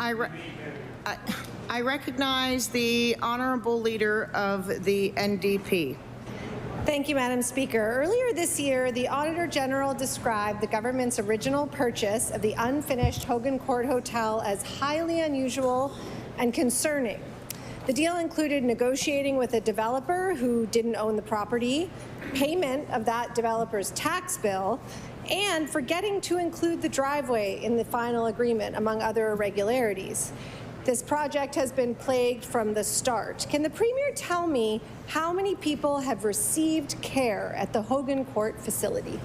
I recognize the honourable leader of the NDP. Thank you, Madam Speaker. Earlier this year, the Auditor General described the government's original purchase of the unfinished Hogan Court Hotel as highly unusual and concerning. The deal included negotiating with a developer who didn't own the property, payment of that developer's tax bill, and forgetting to include the driveway in the final agreement, among other irregularities. This project has been plagued from the start. Can the Premier tell me how many people have received care at the Hogan Court facility?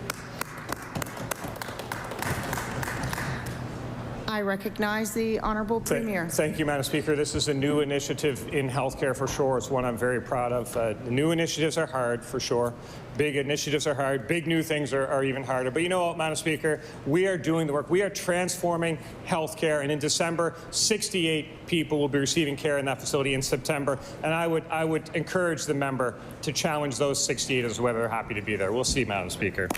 I recognize the honourable Premier. Thank you, Madam Speaker. This is a new initiative in healthcare for sure. It's one I'm very proud of. The new initiatives are hard for sure. Big initiatives are hard. Big new things are even harder. But you know what, Madam Speaker? We are doing the work. We are transforming healthcare. And in December, 68 people will be receiving care in that facility in September. And I would encourage the member to challenge those 68 as to whether they're happy to be there. We'll see, Madam Speaker.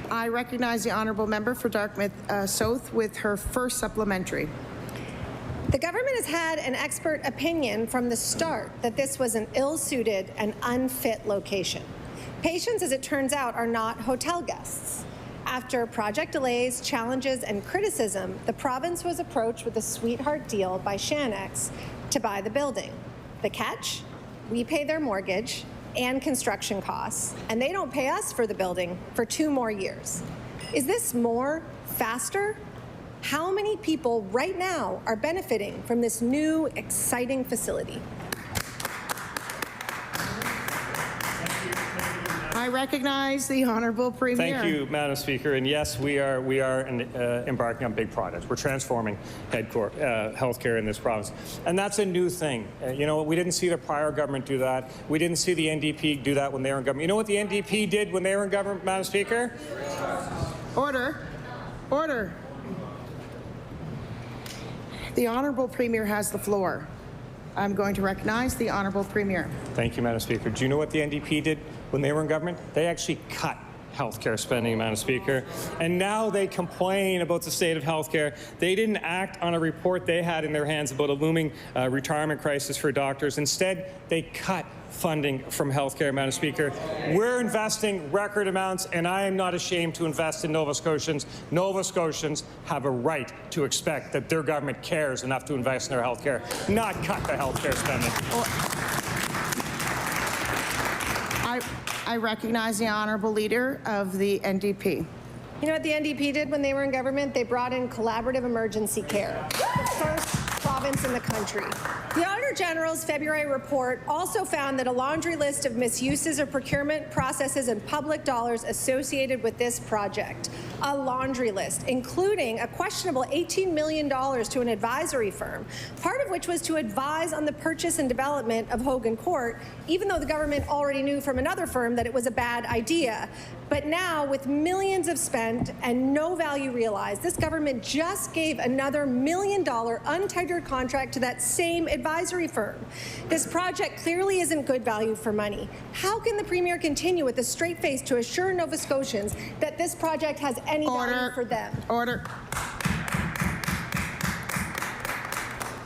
I recognize the honourable member for Dartmouth South with her first supplementary. The government has had an expert opinion from the start that this was an ill-suited and unfit location. Patients, as it turns out, are not hotel guests. After project delays, challenges, and criticism, the province was approached with a sweetheart deal by Shannex to buy the building. The catch? We pay their mortgage and construction costs, and they don't pay us for the building for 2 more years. Is this more, faster? How many people right now are benefiting from this new, exciting facility? I recognize the honourable Premier. Thank you, Madam Speaker. And yes, we are embarking on big projects. We're transforming healthcare in this province, and that's a new thing. You know, we didn't see the prior government do that. We didn't see the NDP do that when they were in government. You know what the NDP did when they were in government, Madam Speaker? Order. Order. The honourable Premier has the floor. I'm going to recognize the honourable Premier. Thank you, Madam Speaker. Do you know what the NDP did when they were in government? They actually cut healthcare spending, Madam Speaker. And now they complain about the state of healthcare. They didn't act on a report they had in their hands about a looming retirement crisis for doctors. Instead, they cut funding from healthcare, Madam Speaker. We're investing record amounts, and I am not ashamed to invest in Nova Scotians. Nova Scotians have a right to expect that their government cares enough to invest in their healthcare, not cut the healthcare spending. I recognize the honourable leader of the NDP. You know what the NDP did when they were in government? They brought in collaborative emergency care. First province in the country. The Auditor General's February report also found that a laundry list of misuses of procurement processes and public dollars associated with this project. A laundry list, including a questionable $18 million to an advisory firm, part of which was to advise on the purchase and development of Hogan Court, even though the government already knew from another firm that it was a bad idea. But now, with millions of spent and no value realized, this government just gave another $1 million untendered contract to that same advisory firm. This project clearly isn't good value for money. How can the Premier continue with a straight face to assure Nova Scotians that this project has any value for them? Order.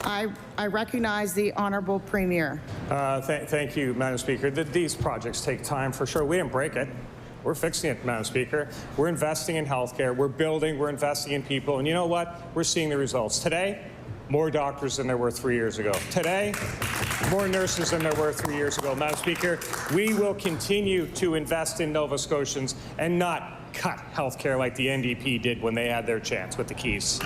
I recognize the honourable Premier. Thank you, Madam Speaker. These projects take time for sure. We didn't break it. We're fixing it, Madam Speaker. We're investing in healthcare. We're building. We're investing in people. And you know what? We're seeing the results. Today, more doctors than there were 3 years ago. Today, more nurses than there were 3 years ago. Madam Speaker, we will continue to invest in Nova Scotians and not cut healthcare like the NDP did when they had their chance with the keys.